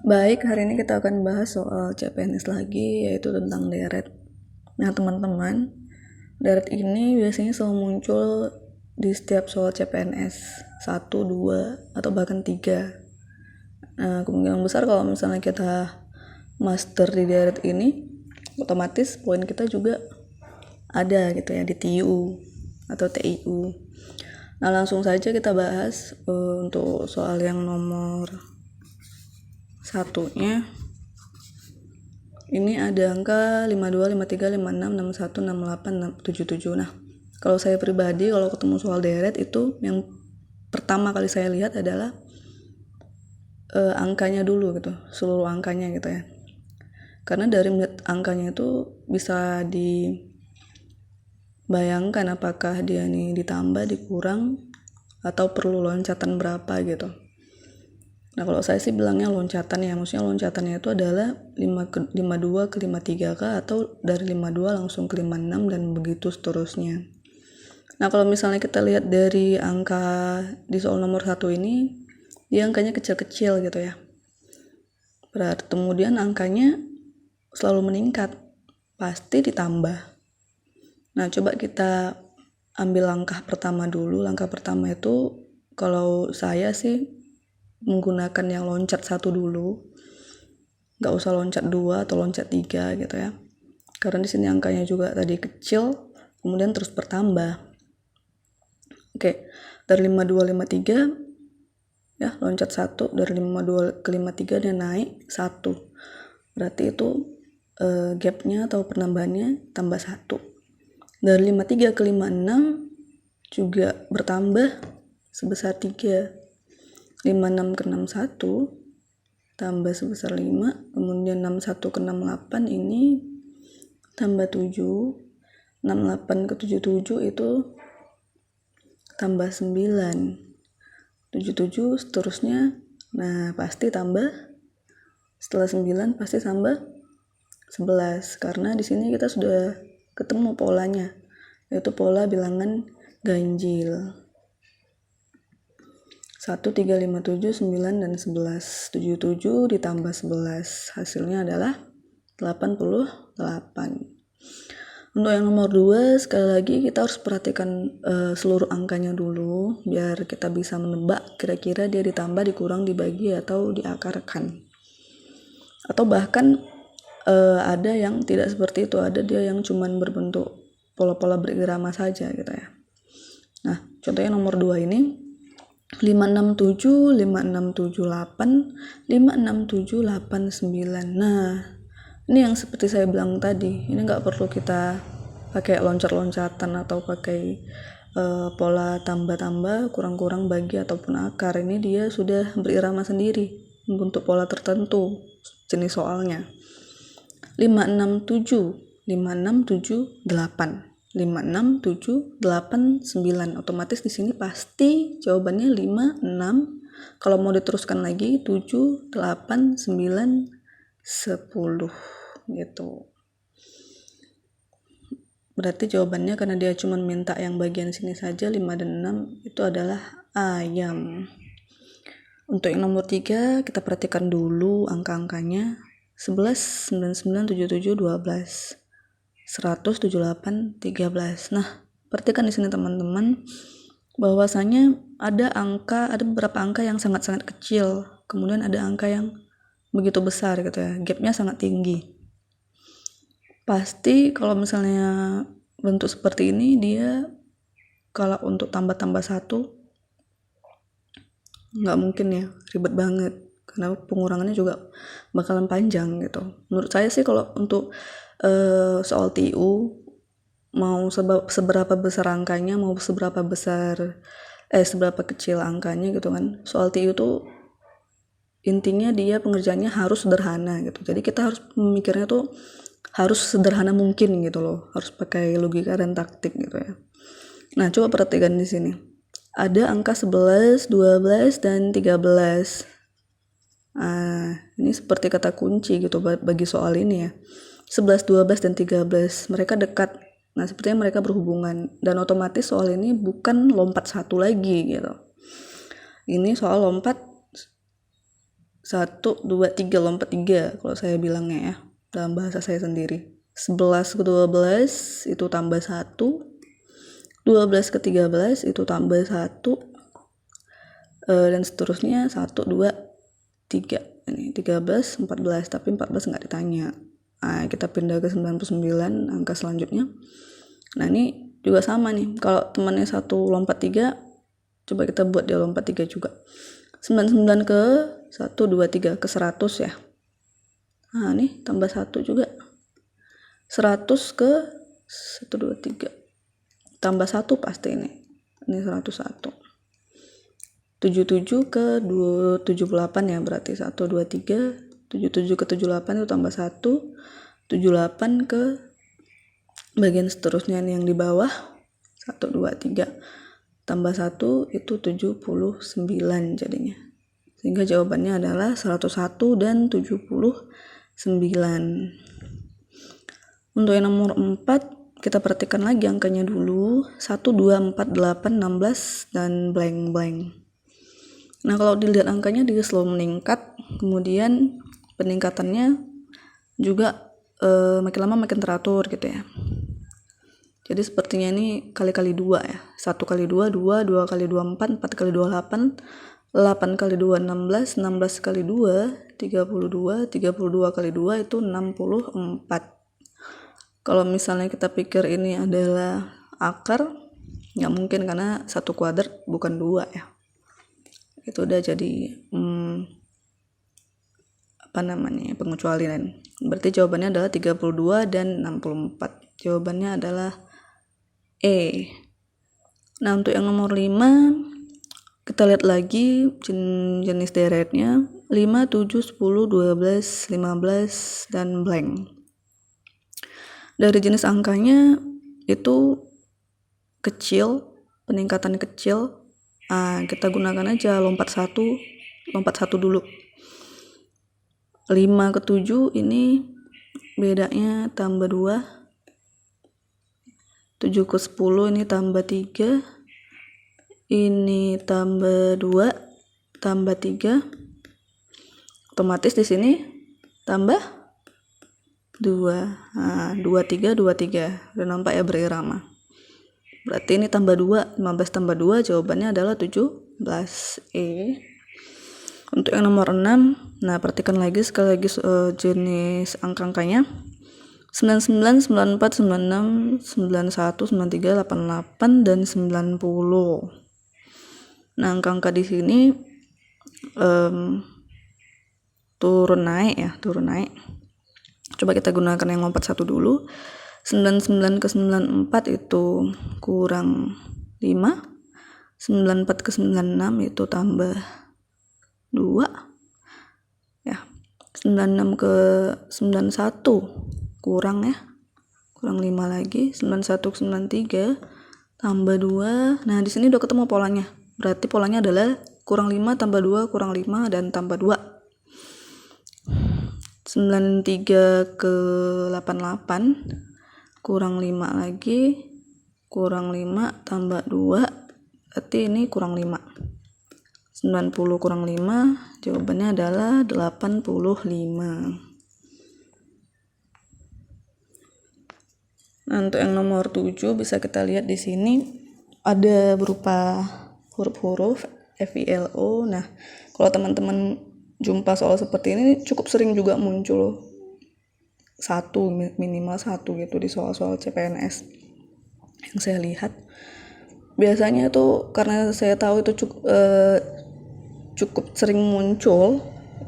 Baik, hari ini kita akan bahas soal CPNS lagi, yaitu tentang deret. Nah, teman-teman, deret ini biasanya selalu muncul di setiap soal CPNS 1, 2, atau bahkan 3. Nah, kemungkinan besar kalau misalnya kita master di deret ini, otomatis poin kita juga ada gitu ya di TIU atau TIU. Nah, langsung saja kita bahas untuk soal yang nomor satunya. Ini ada angka 52, 53, 56, 61, 68, 77. Nah, kalau saya pribadi kalau ketemu soal deret itu yang pertama kali saya lihat adalah angkanya dulu gitu, seluruh angkanya gitu ya. Karena dari angkanya itu bisa dibayangkan apakah dia nih ditambah, dikurang, atau perlu loncatan berapa gitu. Nah, kalau saya sih bilangnya loncatan ya, maksudnya loncatannya itu adalah 52 ke 53 kah, atau dari 52 langsung ke 56 dan begitu seterusnya. Nah, kalau misalnya kita lihat dari angka di soal nomor 1 ini, dia angkanya kecil-kecil gitu ya. Berarti kemudian angkanya selalu meningkat, pasti ditambah. Nah, coba kita ambil langkah pertama dulu. Langkah pertama itu kalau saya sih menggunakan yang loncat 1 dulu, nggak usah loncat 2 atau loncat 3 gitu ya, karena di sini angkanya juga tadi kecil, kemudian terus bertambah. Oke, dari 52 53 ya, loncat 1, dari 52 ke 53 dia naik 1, berarti itu gapnya atau penambahannya tambah 1. Dari 53 ke 56 juga bertambah sebesar 3. 56 ke 61 tambah sebesar 5, kemudian 61 ke 68 ini tambah 7, 68 ke 77 itu tambah 9, 77 seterusnya. Nah, pasti tambah, setelah 9 pasti tambah 11, karena di sini kita sudah ketemu polanya, yaitu pola bilangan ganjil. 1, 3, 5, 7, 9, dan 11. 77 ditambah 11, hasilnya adalah 88. Untuk yang nomor 2, sekali lagi kita harus perhatikan seluruh angkanya dulu, biar kita bisa menebak kira-kira dia ditambah, dikurang, dibagi, atau diakarkan. Atau bahkan ada yang tidak seperti itu, ada dia yang cuman berbentuk pola-pola berirama saja gitu ya. Nah, contohnya nomor 2 ini 567, 5678, 56789. Nah, ini yang seperti saya bilang tadi, ini nggak perlu kita pakai loncat-loncatan atau pakai pola tambah-tambah, kurang-kurang, bagi, ataupun akar. Ini dia sudah berirama sendiri, membentuk pola tertentu jenis soalnya. 567, 5678. 56789, otomatis di sini pasti jawabannya 56. Kalau mau diteruskan lagi 7, 8, 9, 10 gitu. Berarti jawabannya, karena dia cuma minta yang bagian sini saja, 5 dan 6, itu adalah ayam. Untuk yang nomor 3 kita perhatikan dulu angka-angkanya. 11, 99, 77, 12. 100, 78, 13. Nah, perhatikan di sini teman-teman, bahwasanya ada beberapa angka yang sangat-sangat kecil, kemudian ada angka yang begitu besar gitu ya, gapnya sangat tinggi. Pasti kalau misalnya bentuk seperti ini, dia kalau untuk tambah-tambah 1 nggak mungkin ya, ribet banget, karena pengurangannya juga bakalan panjang gitu. Menurut saya sih kalau untuk soal TIU, mau seberapa besar angkanya, mau seberapa kecil angkanya gitu kan, soal TIU tuh intinya dia pengerjaannya harus sederhana gitu. Jadi kita harus memikirnya tuh harus sederhana mungkin gitu loh, harus pakai logika dan taktik gitu ya. Nah, coba perhatikan di sini, ada angka 11, 12, dan 13. Ini seperti kata kunci gitu bagi soal ini ya. 11, 12, dan 13, mereka dekat. Nah, sepertinya mereka berhubungan, dan otomatis soal ini bukan lompat 1 lagi gitu. Ini soal lompat 1, 2, 3, lompat 3 kalau saya bilangnya ya, dalam bahasa saya sendiri. 11 ke 12 itu tambah 1, 12 ke 13 itu tambah 1, dan seterusnya 1, 2, 3. Ini 13, 14, tapi 14 nggak ditanya. Nah, kita pindah ke 99, angka selanjutnya. Nah, ini juga sama nih, kalau temannya 1 lompat 3, coba kita buat dia lompat 3 juga. 99 ke 1, 2, 3 ke 100 ya. Nah, ini tambah 1 juga. 100 ke 1, 2, 3. Tambah 1 pasti ini. Ini 101. 77 ke 78 ya, berarti 1, 2, 3. 77 ke 78 itu tambah 1. 78 ke bagian seterusnya yang di bawah. 1, 2, 3. Tambah 1 itu 79 jadinya. Sehingga jawabannya adalah 101 dan 79. Untuk yang nomor 4, kita perhatikan lagi angkanya dulu. 1, 2, 4, 8, 16, dan blank-blank. Nah, kalau dilihat angkanya dia selalu meningkat, kemudian peningkatannya juga makin lama makin teratur gitu ya. Jadi sepertinya ini kali-kali 2 ya. 1 kali 2, 2, 2 kali 2, 4, 4 kali 2, 8, 8 kali 2, 16, 16 kali 2, 32, 32 kali 2 itu 64. Kalau misalnya kita pikir ini adalah akar, nggak mungkin karena 1 kuadrat bukan 2 ya. Itu udah jadi pengecualian. Berarti jawabannya adalah 32 dan 64. Jawabannya adalah E. Nah, untuk yang nomor 5, kita lihat lagi jenis deretnya. 5, 7, 10, 12, 15, dan blank. Dari jenis angkanya itu kecil, peningkatan kecil. Kita gunakan aja lompat 1 dulu. 5 ke 7 ini bedanya tambah 2. 7 ke 10 ini tambah 3. Ini tambah 2, tambah 3. Otomatis di sini tambah 2. Nah, 2, 3, 2, 3. Udah nampak ya berirama. Berarti ini tambah 2, 15 tambah 2, jawabannya adalah 17E. Untuk yang nomor 6, nah perhatikan lagi sekali lagi jenis angka-angkanya. 99, 94, 96, 91, 93, 88, dan 90. Nah, angka-angka di sini turun naik. Coba kita gunakan yang lompat 1 dulu. 99 ke 94 itu kurang 5. 94 ke 96 itu tambah 2. Ya. 96 ke 91 kurang 5 lagi. 91 ke 93 tambah 2. Nah, di sini udah ketemu polanya. Berarti polanya adalah kurang 5 tambah 2 kurang 5 dan tambah 2. 93 ke 88 kurang 5 lagi, kurang 5 tambah 2, berarti ini kurang 5. 90 kurang 5, jawabannya adalah 85. Nah, untuk yang nomor 7 bisa kita lihat di sini ada berupa huruf-huruf FILO. Nah, kalau teman-teman jumpa soal seperti ini cukup sering juga muncul minimal satu gitu di soal-soal CPNS yang saya lihat. Biasanya itu karena saya tahu itu cukup sering muncul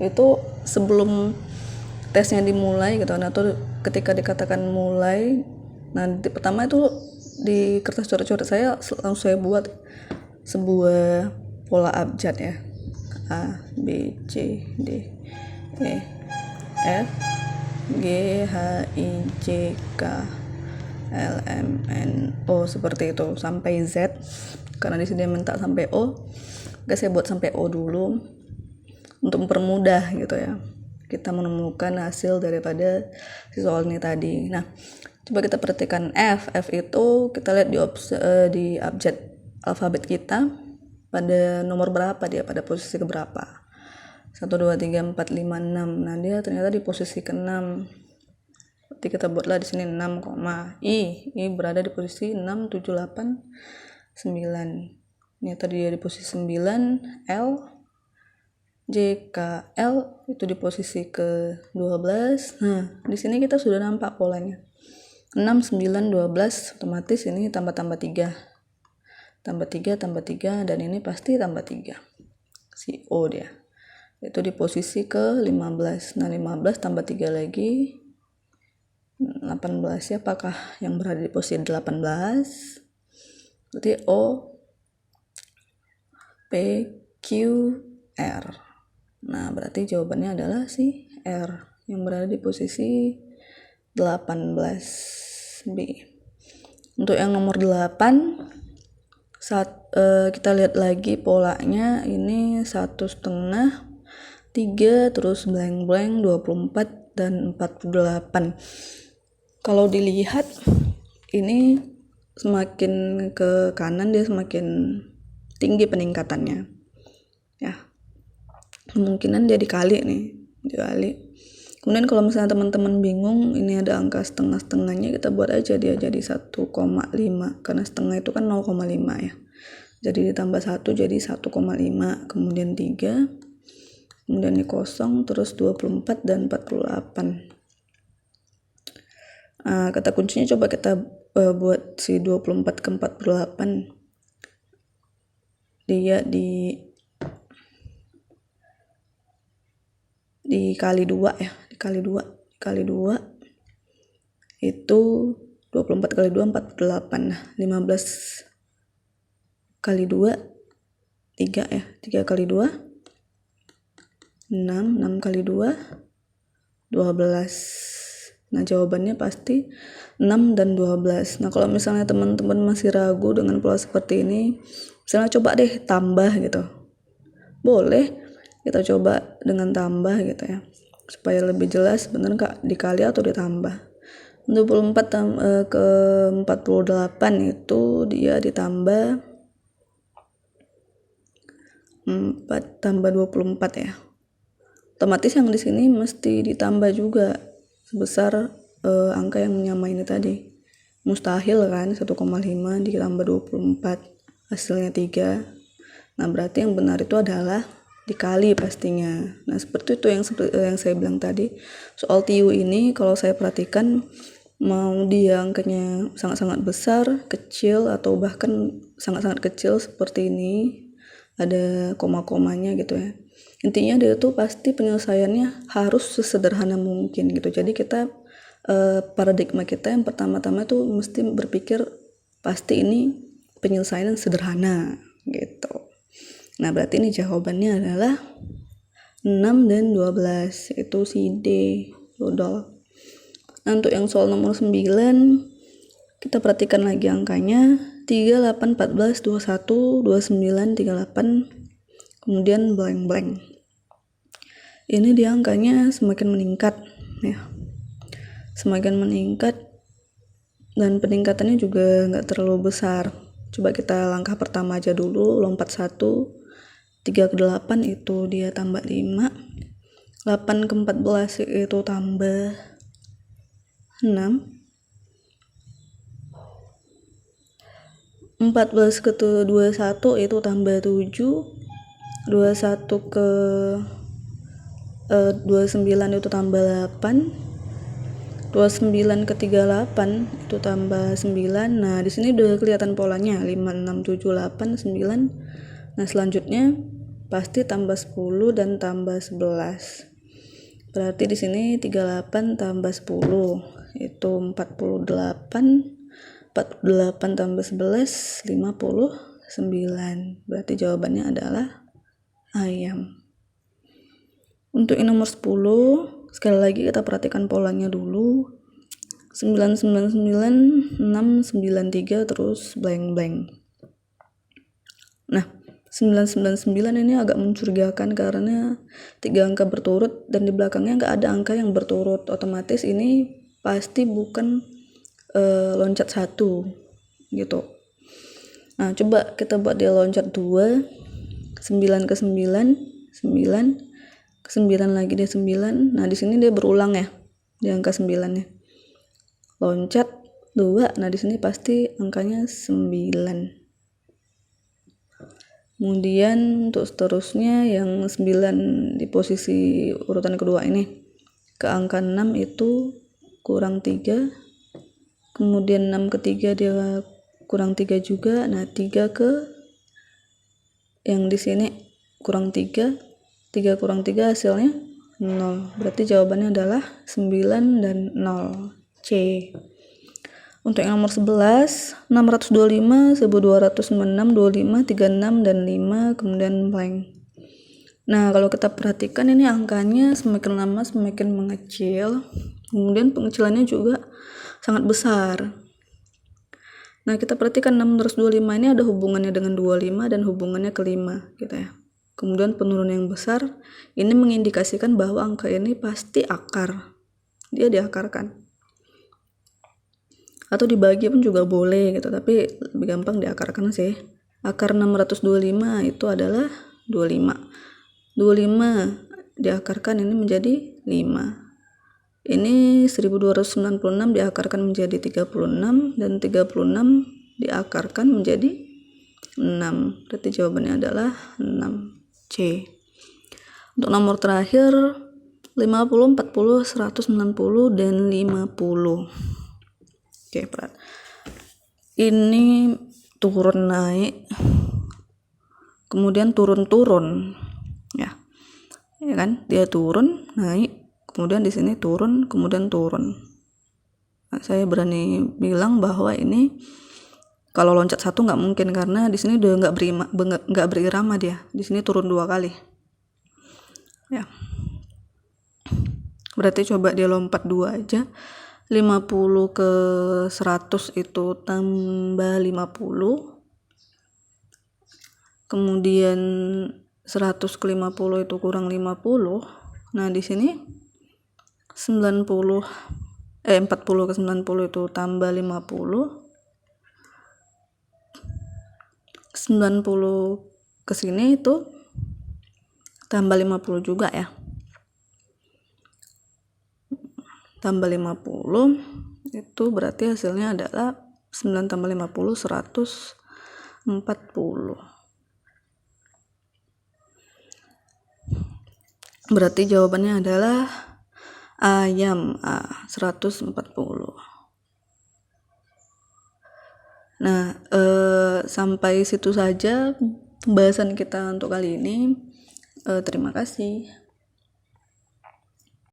itu sebelum tesnya dimulai gitu. Nah, tuh ketika dikatakan mulai, nah pertama itu di kertas coret-coret saya langsung saya buat sebuah pola abjad ya. A, B, C, D, E, F, G, H, I, J, K, L, M, N, O, seperti itu sampai Z. Karena di sini minta sampai O, oke saya buat sampai O dulu untuk mempermudah gitu ya. Kita menemukan hasil daripada si soal ini tadi. Nah, coba kita perhatikan F itu kita lihat di abjad alfabet kita pada nomor berapa dia, pada posisi keberapa. 1, 2, 3, 4, 5, 6. Nah dia ternyata di posisi ke-6. Berarti kita buatlah di sini 6, I berada di posisi 6, 7, 8, 9. Ini tadi dia di posisi 9. L, J, K, L itu di posisi ke-12. Nah di sini kita sudah nampak polanya. 6, 9, 12, otomatis ini tambah 3. Tambah 3, dan ini pasti tambah 3. Si O dia. Itu di posisi ke-15. Nah 15 tambah 3 lagi 18 ya. Apakah yang berada di posisi 18? Berarti O, P, Q, R. Nah berarti jawabannya adalah si R yang berada di posisi 18B. Untuk yang nomor 8, kita lihat lagi polanya. Ini 1,5, 3, terus blank 24 dan 48. Kalau dilihat ini semakin ke kanan dia semakin tinggi peningkatannya ya, kemungkinan dia dikali. Kemudian kalau misalnya teman-teman bingung ini ada angka setengah-setengahnya, kita buat aja dia jadi 1,5 karena setengah itu kan 0,5 ya, jadi ditambah 1 jadi 1,5, kemudian 3, kemudian ini kosong, terus 24 dan 48. Kata kuncinya coba kita buat si 24 ke 48. Dia dikali 2 ya, dikali 2 itu 24 kali 2 48. Nah 15 kali 2 3 ya, 3 kali 2 6 kali 2 12. Nah jawabannya pasti 6 dan 12. Nah kalau misalnya teman-teman masih ragu dengan pola seperti ini, misalnya coba deh tambah gitu, boleh kita coba dengan tambah gitu ya, supaya lebih jelas bener gak dikali atau ditambah. 24 ke 48 itu dia ditambah 4 tambah 24 ya, otomatis yang di sini mesti ditambah juga sebesar angka yang menyamai ini tadi. Mustahil kan 1,5 ditambah 24 hasilnya 3. Nah berarti yang benar itu adalah dikali pastinya. Nah seperti itu yang saya bilang tadi. Soal TIU ini kalau saya perhatikan, mau dia angkanya sangat-sangat besar, kecil, atau bahkan sangat-sangat kecil seperti ini, ada koma-komanya gitu ya, intinya dia tuh pasti penyelesaiannya harus sesederhana mungkin gitu. Jadi kita paradigma kita yang pertama-tama tuh mesti berpikir pasti ini penyelesaian sederhana gitu. Nah berarti ini jawabannya adalah 6 dan 12, itu si D, dodol. Nah untuk yang soal nomor 9, kita perhatikan lagi angkanya 3, 8, 14, 21, 29, 38, kemudian blank. Ini dia angkanya semakin meningkat ya, semakin meningkat, dan peningkatannya juga nggak terlalu besar. Coba kita langkah pertama aja dulu, lompat 1, 3 ke 8 itu dia tambah 5, 8 ke 14 itu tambah 6, 14 ke 21 itu tambah 7, 21 ke 29 itu tambah 8, 29 ke 38 itu tambah 9. Nah di sini udah kelihatan polanya 5, 6, 7, 8, 9. Nah selanjutnya pasti tambah 10 dan tambah 11. Berarti di sini 38 tambah 10 itu 48, 48 tambah 11 59. Berarti jawabannya adalah ayam. Untuk yang nomor 10, sekali lagi kita perhatikan polanya dulu. 999, 693, terus blank. Nah 999 ini agak mencurigakan karena 3 angka berturut dan di belakangnya nggak ada angka yang berturut, otomatis ini pasti bukan loncat 1 gitu. Nah coba kita buat dia loncat 2, 9 ke 9, 9, 9 lagi dia 9. Nah di sini dia berulang ya di angka 9 nya. Loncat 2, nah di sini pasti angkanya 9. Kemudian untuk seterusnya yang 9 di posisi urutan kedua ini ke angka 6 itu kurang 3, kemudian 6 ketiga dia kurang 3 juga. Nah 3 ke yang di sini kurang 3 kurang 3 hasilnya 0, berarti jawabannya adalah 9 dan 0, C. Untuk yang nomor 11, 625, 1296, 25, 36, dan 5, kemudian blank. Nah, kalau kita perhatikan ini angkanya semakin lama semakin mengecil, kemudian pengecilannya juga sangat besar. Nah, kita perhatikan 625 ini ada hubungannya dengan 25 dan hubungannya ke 5 gitu ya. Kemudian penurunan yang besar, ini mengindikasikan bahwa angka ini pasti akar. Dia diakarkan. Atau dibagi pun juga boleh gitu, tapi lebih gampang diakarkan sih. Akar 625 itu adalah 25. 25 diakarkan ini menjadi 5. Ini 1296 diakarkan menjadi 36 dan 36 diakarkan menjadi 6. Berarti jawabannya adalah 6, C. Untuk nomor terakhir 50, 40, 190 dan 50. Oke, berat. Ini turun naik, kemudian turun ya kan, dia turun naik, kemudian di sini turun, kemudian turun. Nah, saya berani bilang bahwa ini kalau loncat 1 nggak mungkin, karena di sini udah nggak berirama dia. Di sini turun 2 kali. Ya. Berarti coba dia lompat 2 aja. 50 ke 100 itu tambah 50. Kemudian 100 ke 50 itu kurang 50. Nah, di sini 40 ke 90 itu tambah 50. 90 ke sini itu tambah 50 juga ya. Tambah 50 itu berarti hasilnya adalah 9 tambah 50 140. Berarti jawabannya adalah ayam A, 140. Nah, sampai situ saja pembahasan kita untuk kali ini. Terima kasih.